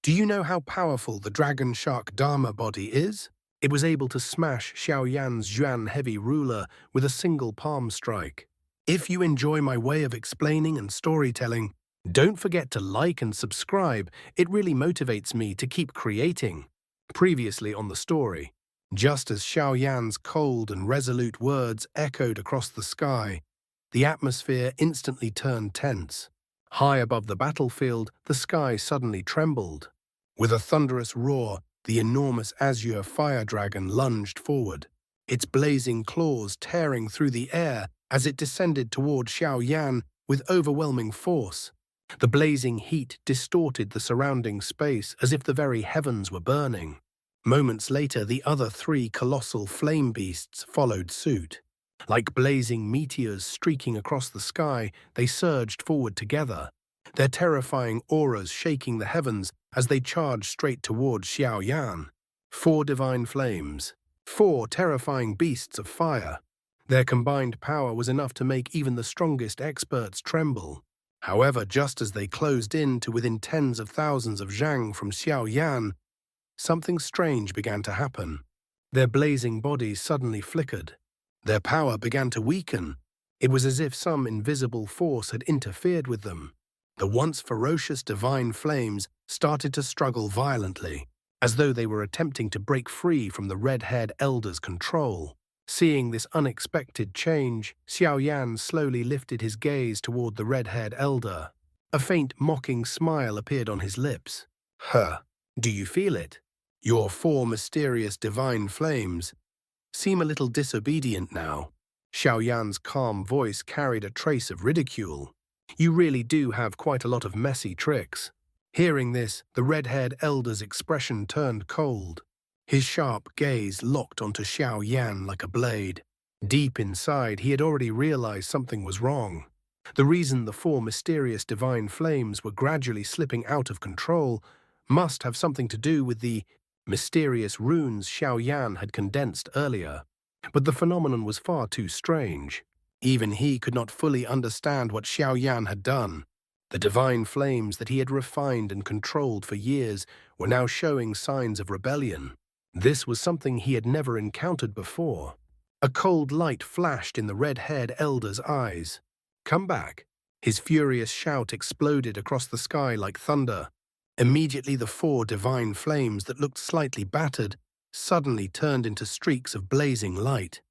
Do you know how powerful the dragon shark Dharma body is? It was able to smash XiaoYan's Xuan heavy ruler with a single palm strike. If you enjoy my way of explaining and storytelling, don't forget to like and subscribe. It really motivates me to keep creating. Previously on the story, just as XiaoYan's cold and resolute words echoed across the sky, the atmosphere instantly turned tense. High above the battlefield, the sky suddenly trembled. With a thunderous roar, the enormous azure fire dragon lunged forward, its blazing claws tearing through the air as it descended toward XiaoYan with overwhelming force. The blazing heat distorted the surrounding space as if the very heavens were burning. Moments later, the other three colossal flame beasts followed suit. Like blazing meteors streaking across the sky, they surged forward together, their terrifying auras shaking the heavens as they charged straight towards XiaoYan. 4 divine flames, 4 terrifying beasts of fire. Their combined power was enough to make even the strongest experts tremble. However, just as they closed in to within tens of thousands of zhang from XiaoYan, something strange began to happen. Their blazing bodies suddenly flickered. Their power began to weaken. It was as if some invisible force had interfered with them. The once ferocious divine flames started to struggle violently, as though they were attempting to break free from the red-haired elder's control. Seeing this unexpected change, XiaoYan slowly lifted his gaze toward the red-haired elder. A faint mocking smile appeared on his lips. Do you feel it? Your 4 mysterious divine flames seem a little disobedient now. XiaoYan's calm voice carried a trace of ridicule. You really do have quite a lot of messy tricks. Hearing this, the red-haired elder's expression turned cold. His sharp gaze locked onto XiaoYan like a blade. Deep inside, he had already realized something was wrong. The reason the 4 mysterious divine flames were gradually slipping out of control must have something to do with the mysterious runes XiaoYan had condensed earlier. But the phenomenon was far too strange. Even he could not fully understand what XiaoYan had done. The divine flames that he had refined and controlled for years were now showing signs of rebellion. This was something he had never encountered before. A cold light flashed in the red-haired elder's eyes. Come back. His furious shout exploded across the sky like thunder. Immediately, the 4 divine flames that looked slightly battered suddenly turned into streaks of blazing light.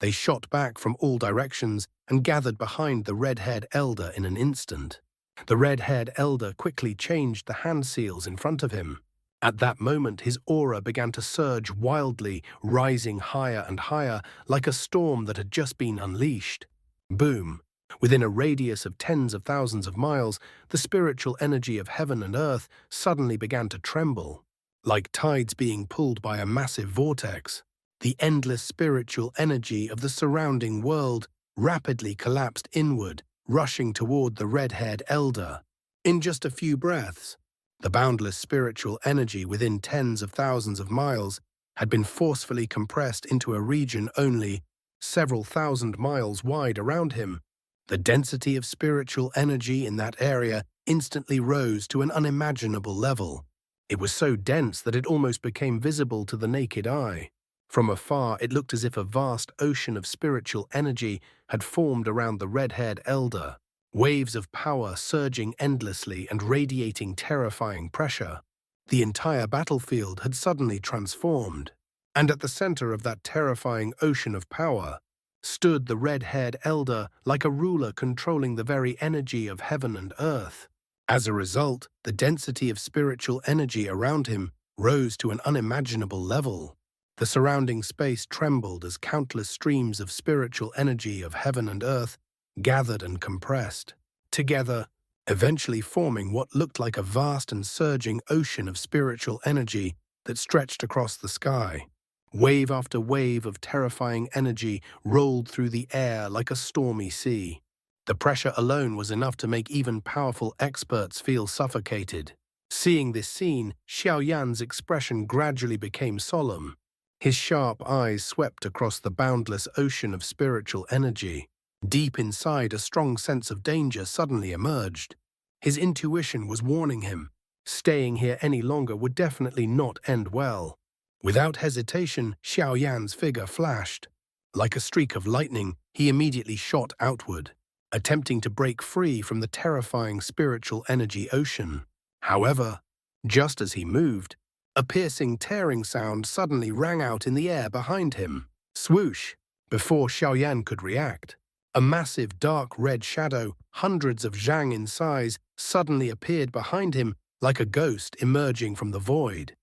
They shot back from all directions and gathered behind the red-haired elder in an instant. The red-haired elder quickly changed the hand seals in front of him. At that moment, his aura began to surge wildly, rising higher and higher like a storm that had just been unleashed. Boom! Within a radius of tens of thousands of miles, the spiritual energy of heaven and earth suddenly began to tremble. Like tides being pulled by a massive vortex, the endless spiritual energy of the surrounding world rapidly collapsed inward, rushing toward the red-haired elder. In just a few breaths, the boundless spiritual energy within tens of thousands of miles had been forcefully compressed into a region only several thousand miles wide around him. The density of spiritual energy in that area instantly rose to an unimaginable level. It was so dense that it almost became visible to the naked eye. From afar, it looked as if a vast ocean of spiritual energy had formed around the red-haired elder, waves of power surging endlessly and radiating terrifying pressure. The entire battlefield had suddenly transformed, and at the center of that terrifying ocean of power stood the red-haired elder like a ruler controlling the very energy of heaven and earth. As a result, the density of spiritual energy around him rose to an unimaginable level. The surrounding space trembled as countless streams of spiritual energy of heaven and earth gathered and compressed together, eventually forming what looked like a vast and surging ocean of spiritual energy that stretched across the sky. Wave after wave of terrifying energy rolled through the air like a stormy sea. The pressure alone was enough to make even powerful experts feel suffocated. Seeing this scene, XiaoYan's expression gradually became solemn. His sharp eyes swept across the boundless ocean of spiritual energy. Deep inside, a strong sense of danger suddenly emerged. His intuition was warning him. Staying here any longer would definitely not end well. Without hesitation, XiaoYan's figure flashed. Like a streak of lightning, he immediately shot outward, attempting to break free from the terrifying spiritual energy ocean. However, just as he moved, a piercing, tearing sound suddenly rang out in the air behind him. Swoosh! Before XiaoYan could react, a massive dark red shadow, hundreds of zhang in size, suddenly appeared behind him like a ghost emerging from the void.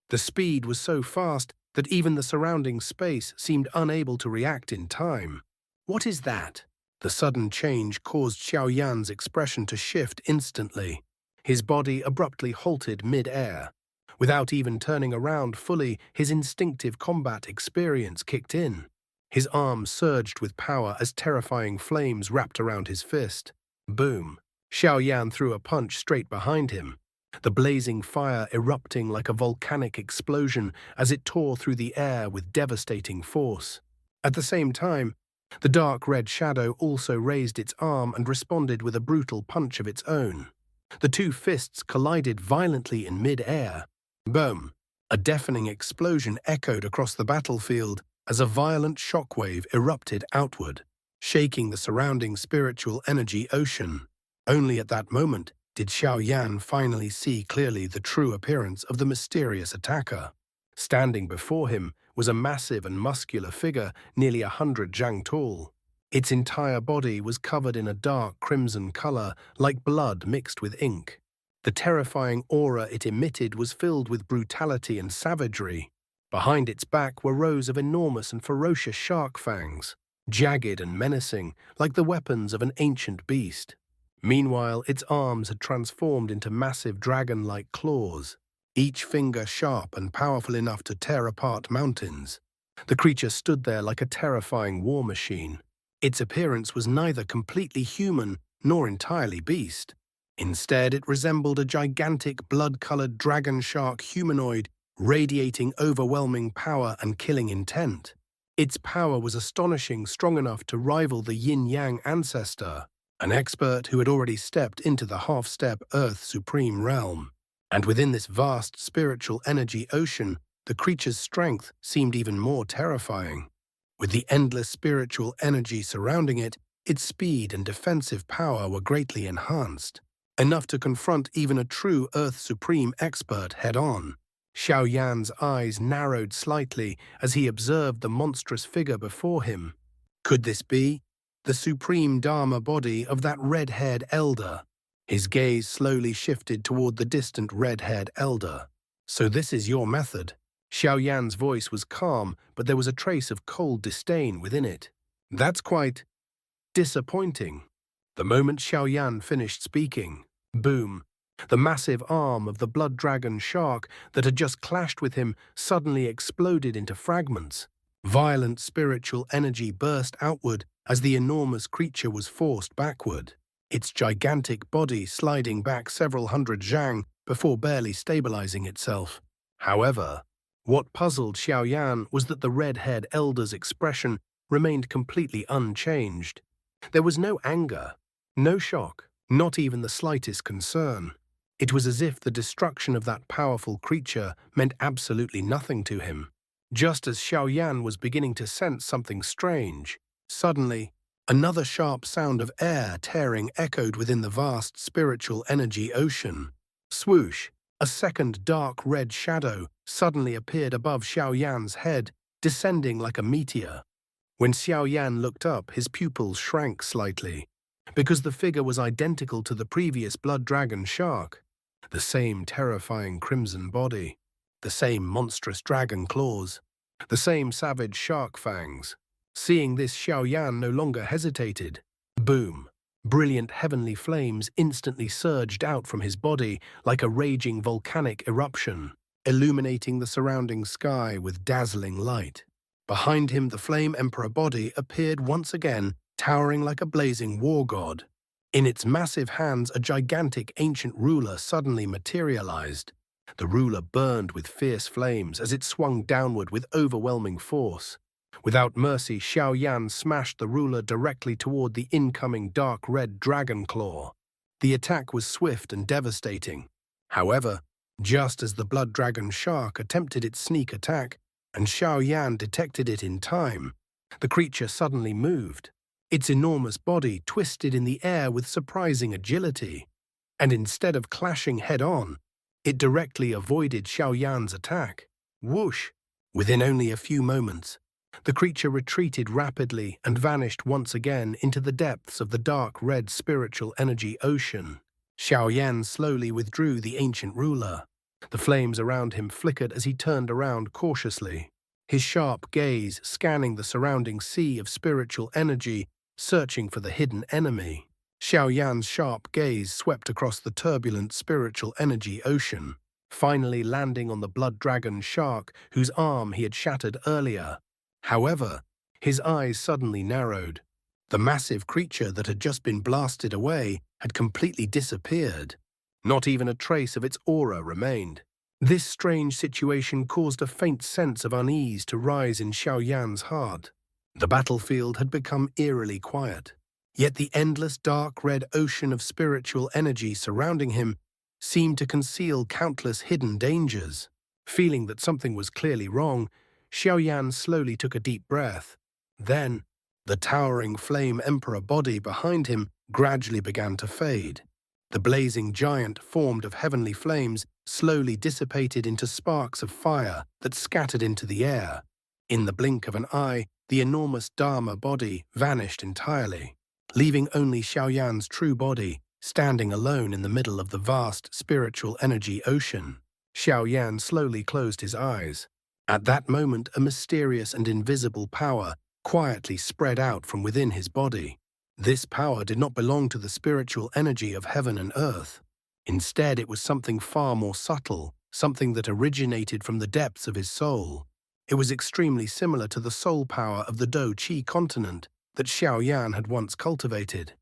The speed was so fast that even the surrounding space seemed unable to react in time. What is that? The sudden change caused XiaoYan's expression to shift instantly. His body abruptly halted mid-air. Without even turning around fully, his instinctive combat experience kicked in. His arm surged with power as terrifying flames wrapped around his fist. Boom! XiaoYan threw a punch straight behind him, the blazing fire erupting like a volcanic explosion as it tore through the air with devastating force. At the same time, the dark red shadow also raised its arm and responded with a brutal punch of its own. The two fists collided violently in mid-air. Boom! A deafening explosion echoed across the battlefield as a violent shockwave erupted outward, shaking the surrounding spiritual energy ocean. Only at that moment did XiaoYan finally see clearly the true appearance of the mysterious attacker. Standing before him was a massive and muscular figure nearly 100 zhang tall. Its entire body was covered in a dark crimson color like blood mixed with ink. The terrifying aura it emitted was filled with brutality and savagery. Behind its back were rows of enormous and ferocious shark fangs, jagged and menacing, like the weapons of an ancient beast. Meanwhile, its arms had transformed into massive dragon-like claws, each finger sharp and powerful enough to tear apart mountains. The creature stood there like a terrifying war machine. Its appearance was neither completely human nor entirely beast. Instead, it resembled a gigantic blood-colored dragon shark humanoid radiating overwhelming power and killing intent. Its power was astonishing, strong enough to rival the yin-yang ancestor, an expert who had already stepped into the half-step Earth Supreme realm. And within this vast spiritual energy ocean, the creature's strength seemed even more terrifying. With the endless spiritual energy surrounding it, its speed and defensive power were greatly enhanced, enough to confront even a true Earth Supreme expert head-on. XiaoYan's eyes narrowed slightly as he observed the monstrous figure before him. Could this be the supreme Dharma body of that red-haired elder? His gaze slowly shifted toward the distant red-haired elder. So this is your method? XiaoYan's voice was calm, but there was a trace of cold disdain within it. That's quite disappointing. The moment XiaoYan finished speaking, boom! The massive arm of the blood dragon shark that had just clashed with him suddenly exploded into fragments. Violent spiritual energy burst outward as the enormous creature was forced backward, its gigantic body sliding back several hundred zhang before barely stabilizing itself. However, what puzzled XiaoYan was that the red-haired elder's expression remained completely unchanged. There was no anger, no shock, not even the slightest concern. It was as if the destruction of that powerful creature meant absolutely nothing to him. Just as XiaoYan was beginning to sense something strange, suddenly, another sharp sound of air tearing echoed within the vast spiritual energy ocean. Swoosh! A second dark red shadow suddenly appeared above XiaoYan's head, descending like a meteor. When XiaoYan looked up, his pupils shrank slightly, because the figure was identical to the previous blood dragon shark. The same terrifying crimson body, the same monstrous dragon claws, the same savage shark fangs. Seeing this, XiaoYan no longer hesitated. Boom! Brilliant heavenly flames instantly surged out from his body like a raging volcanic eruption, illuminating the surrounding sky with dazzling light. Behind him, the Flame Emperor body appeared once again, towering like a blazing war god. In its massive hands, a gigantic ancient ruler suddenly materialized. The ruler burned with fierce flames as it swung downward with overwhelming force. Without mercy, XiaoYan smashed the ruler directly toward the incoming dark red dragon claw. The attack was swift and devastating. However, just as the blood dragon shark attempted its sneak attack and XiaoYan detected it in time, the creature suddenly moved. Its enormous body twisted in the air with surprising agility, and instead of clashing head-on, it directly avoided XiaoYan's attack. Whoosh! Within only a few moments, the creature retreated rapidly and vanished once again into the depths of the dark red spiritual energy ocean. XiaoYan slowly withdrew the ancient ruler. The flames around him flickered as he turned around cautiously, his sharp gaze scanning the surrounding sea of spiritual energy, searching for the hidden enemy. XiaoYan's sharp gaze swept across the turbulent spiritual energy ocean, finally landing on the blood dragon shark whose arm he had shattered earlier. However, his eyes suddenly narrowed. The massive creature that had just been blasted away had completely disappeared. Not even a trace of its aura remained. This strange situation caused a faint sense of unease to rise in XiaoYan's heart. The battlefield had become eerily quiet. Yet the endless dark red ocean of spiritual energy surrounding him seemed to conceal countless hidden dangers. Feeling that something was clearly wrong, XiaoYan slowly took a deep breath. Then, the towering flame emperor body behind him gradually began to fade. The blazing giant formed of heavenly flames slowly dissipated into sparks of fire that scattered into the air. In the blink of an eye, the enormous Dharma body vanished entirely, leaving only XiaoYan's true body standing alone in the middle of the vast spiritual energy ocean. XiaoYan slowly closed his eyes. At that moment, a mysterious and invisible power quietly spread out from within his body. This power did not belong to the spiritual energy of heaven and earth. Instead, it was something far more subtle, something that originated from the depths of his soul. It was extremely similar to the soul power of the Do Qi continent that XiaoYan had once cultivated.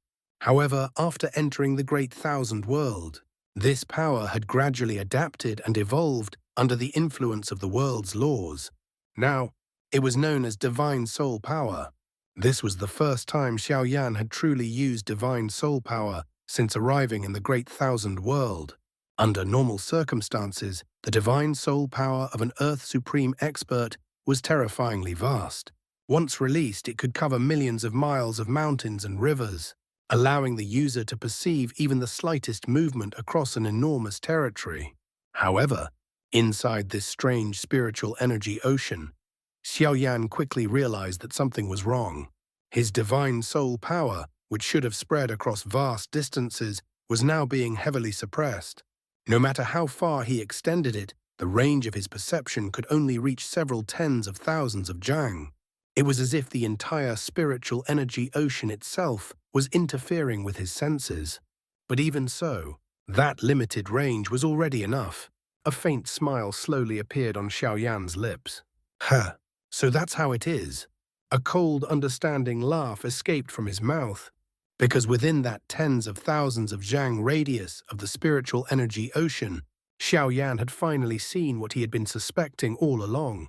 However, after entering the Great Thousand World, this power had gradually adapted and evolved under the influence of the world's laws. Now, it was known as Divine Soul Power. This was the first time XiaoYan had truly used Divine Soul Power since arriving in the Great Thousand World. Under normal circumstances, the Divine Soul Power of an Earth Supreme Expert was terrifyingly vast. Once released, it could cover millions of miles of mountains and rivers, allowing the user to perceive even the slightest movement across an enormous territory. However, inside this strange spiritual energy ocean, XiaoYan quickly realized that something was wrong. His divine soul power, which should have spread across vast distances, was now being heavily suppressed. No matter how far he extended it, the range of his perception could only reach several tens of thousands of zhang. It was as if the entire spiritual energy ocean itself was interfering with his senses. But even so, that limited range was already enough. A faint smile slowly appeared on XiaoYan's lips. Huh, so that's how it is. A cold, understanding laugh escaped from his mouth, because within that tens of thousands of zhang radius of the spiritual energy ocean, XiaoYan had finally seen what he had been suspecting all along.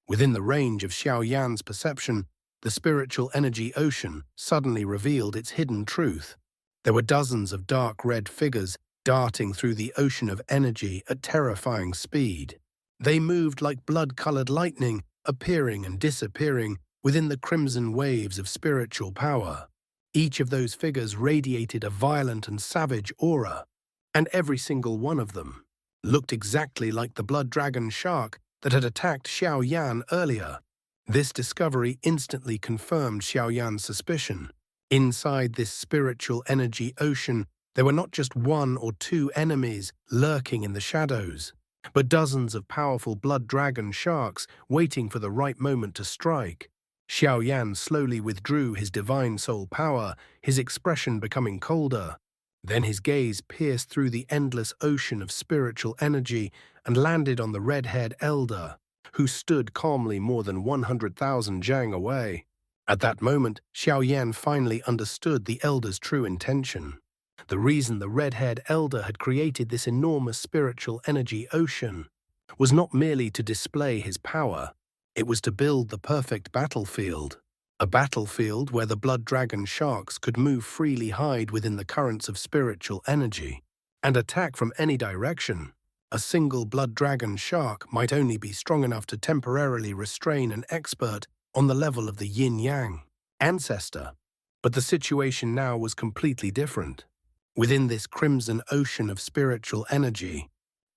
Within the range of XiaoYan's perception, the spiritual energy ocean suddenly revealed its hidden truth. There were dozens of dark red figures darting through the ocean of energy at terrifying speed. They moved like blood-colored lightning, appearing and disappearing within the crimson waves of spiritual power. Each of those figures radiated a violent and savage aura, and every single one of them looked exactly like the blood dragon shark that had attacked XiaoYan earlier. This discovery instantly confirmed XiaoYan's suspicion. Inside this spiritual energy ocean, there were not just one or two enemies lurking in the shadows, but dozens of powerful blood dragon sharks waiting for the right moment to strike. XiaoYan slowly withdrew his divine soul power, his expression becoming colder. Then his gaze pierced through the endless ocean of spiritual energy and landed on the red-haired elder, who stood calmly more than 100,000 zhang away. At that moment, XiaoYan finally understood the elder's true intention. The reason the red-haired elder had created this enormous spiritual energy ocean was not merely to display his power, it was to build the perfect battlefield. A battlefield where the blood dragon sharks could move freely hide within the currents of spiritual energy. and attack from any direction. A single blood dragon shark might only be strong enough to temporarily restrain an expert on the level of the yin-yang ancestor. But the situation now was completely different. Within this crimson ocean of spiritual energy,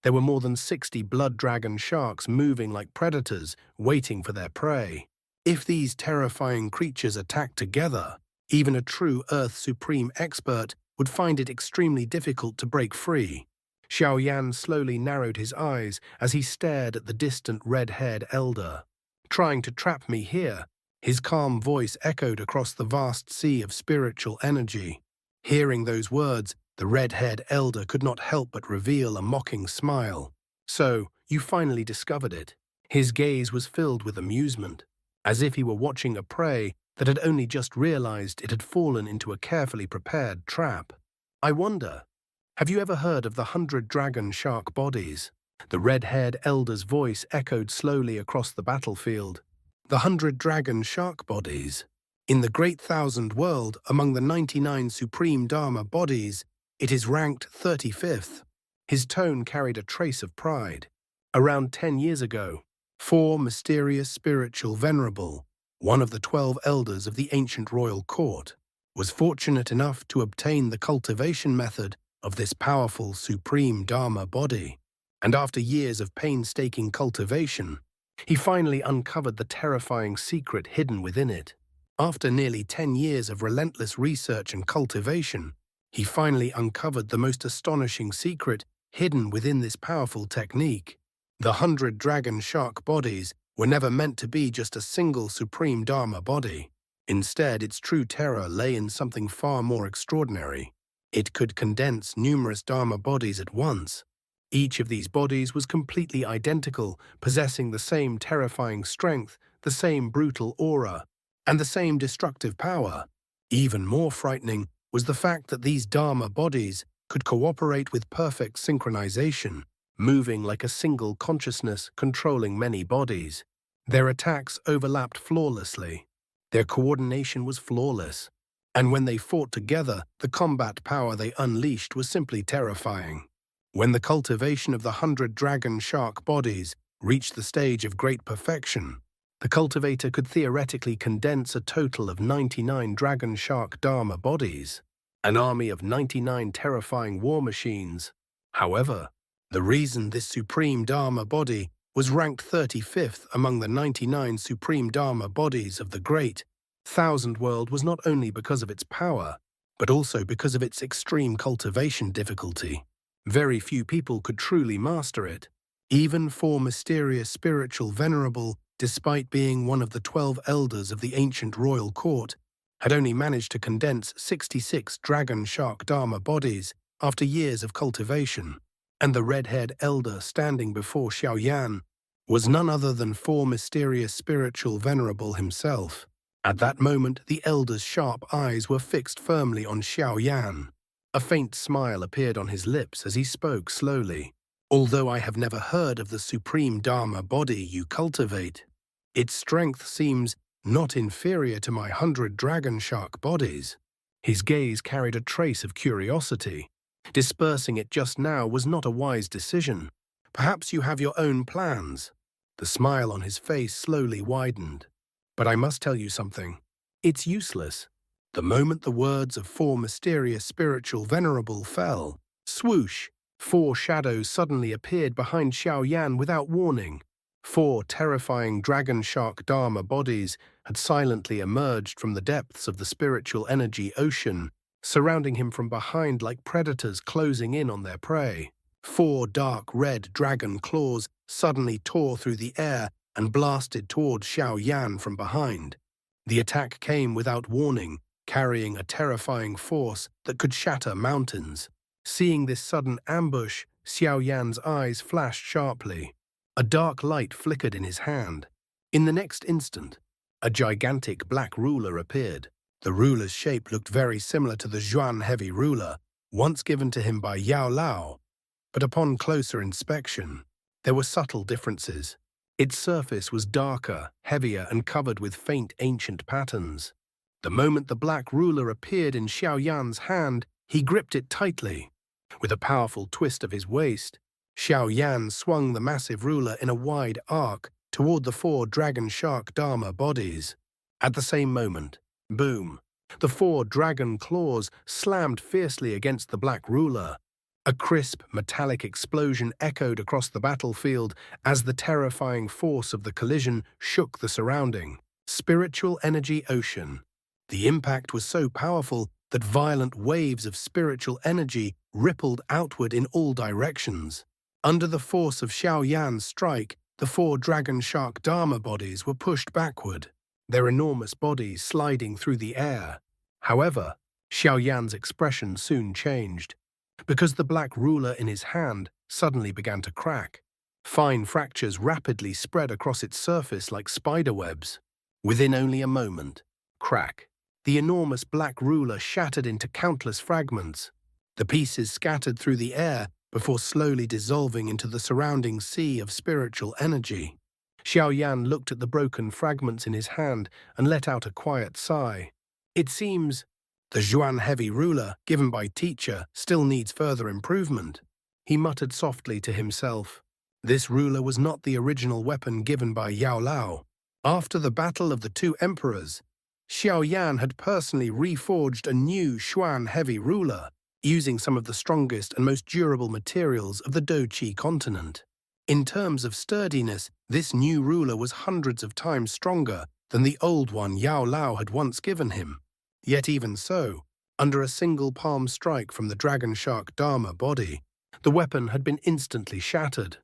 there were more than 60 blood dragon sharks moving like predators, waiting for their prey. If these terrifying creatures attacked together, even a true Earth Supreme expert would find it extremely difficult to break free. XiaoYan slowly narrowed his eyes as he stared at the distant red-haired elder. Trying to trap me here, his calm voice echoed across the vast sea of spiritual energy. Hearing those words, the red-haired elder could not help but reveal a mocking smile. So, you finally discovered it. His gaze was filled with amusement, as if he were watching a prey that had only just realized it had fallen into a carefully prepared trap. I wonder, have you ever heard of the 100 dragon shark bodies? The red-haired elder's voice echoed slowly across the battlefield. The 100 dragon shark bodies. In the Great Thousand World, among the 99 supreme Dharma bodies, it is ranked 35th. His tone carried a trace of pride. Around 10 years ago, 4 mysterious spiritual venerable, one of the 12 elders of the ancient royal court, was fortunate enough to obtain the cultivation method of this powerful supreme Dharma body. And after years of painstaking cultivation, he finally uncovered the terrifying secret hidden within it. After nearly 10 years of relentless research and cultivation, he finally uncovered the most astonishing secret hidden within this powerful technique. The 100 dragon shark bodies were never meant to be just a single supreme Dharma body. Instead, its true terror lay in something far more extraordinary. It could condense numerous Dharma bodies at once. Each of these bodies was completely identical, possessing the same terrifying strength, the same brutal aura, and the same destructive power. Even more frightening was the fact that these Dharma bodies could cooperate with perfect synchronization, moving like a single consciousness controlling many bodies. Their attacks overlapped flawlessly. Their coordination was flawless. And when they fought together, the combat power they unleashed was simply terrifying. When the cultivation of the 100 dragon shark bodies reached the stage of great perfection, the cultivator could theoretically condense a total of 99 dragon shark Dharma bodies, an army of 99 terrifying war machines. However, the reason this supreme Dharma body was ranked 35th among the 99 supreme Dharma bodies of the Great Thousand World was not only because of its power, but also because of its extreme cultivation difficulty. Very few people could truly master it. Even 4 mysterious spiritual venerable, despite being one of the 12 elders of the ancient royal court, had only managed to condense 66 dragon shark Dharma bodies after years of cultivation. And the red-haired elder standing before XiaoYan was none other than 4 mysterious spiritual venerable himself. At that moment, the elder's sharp eyes were fixed firmly on XiaoYan. A faint smile appeared on his lips as he spoke slowly. Although I have never heard of the supreme Dharma body you cultivate, its strength seems not inferior to my 100 dragon shark bodies. His gaze carried a trace of curiosity. Dispersing it just now was not a wise decision. Perhaps you have your own plans. The smile on his face slowly widened. But I must tell you something. It's useless. The moment the words of 4 mysterious spiritual venerable fell, swoosh, 4 shadows suddenly appeared behind XiaoYan without warning. 4 terrifying dragon shark Dharma bodies had silently emerged from the depths of the spiritual energy ocean, surrounding him from behind like predators closing in on their prey. 4 dark red dragon claws suddenly tore through the air and blasted towards XiaoYan from behind. The attack came without warning, carrying a terrifying force that could shatter mountains. Seeing this sudden ambush, XiaoYan's eyes flashed sharply. A dark light flickered in his hand. In the next instant, a gigantic black ruler appeared. The ruler's shape looked very similar to the Xuan heavy ruler, once given to him by Yao Lao. But upon closer inspection, there were subtle differences. Its surface was darker, heavier, and covered with faint ancient patterns. The moment the black ruler appeared in XiaoYan's hand, he gripped it tightly. With a powerful twist of his waist, XiaoYan swung the massive ruler in a wide arc toward the four dragon shark Dharma bodies. At the same moment, boom, the four dragon claws slammed fiercely against the black ruler. A crisp, metallic explosion echoed across the battlefield as the terrifying force of the collision shook the surrounding spiritual energy ocean. The impact was so powerful that violent waves of spiritual energy rippled outward in all directions. Under the force of XiaoYan's strike, the four dragon shark Dharma bodies were pushed backward, their enormous bodies sliding through the air. However, XiaoYan's expression soon changed, because the black ruler in his hand suddenly began to crack. Fine fractures rapidly spread across its surface like spiderwebs. Within only a moment, crack, the enormous black ruler shattered into countless fragments. The pieces scattered through the air before slowly dissolving into the surrounding sea of spiritual energy. XiaoYan looked at the broken fragments in his hand and let out a quiet sigh. It seems the Xuan heavy ruler given by teacher still needs further improvement. He muttered softly to himself. This ruler was not the original weapon given by Yao Lao. After the battle of the two emperors, XiaoYan had personally reforged a new Xuan heavy ruler, using some of the strongest and most durable materials of the Doqi continent. In terms of sturdiness, this new ruler was hundreds of times stronger than the old one Yao Lao had once given him. Yet even so, under a single palm strike from the dragon shark Dharma body, the weapon had been instantly shattered.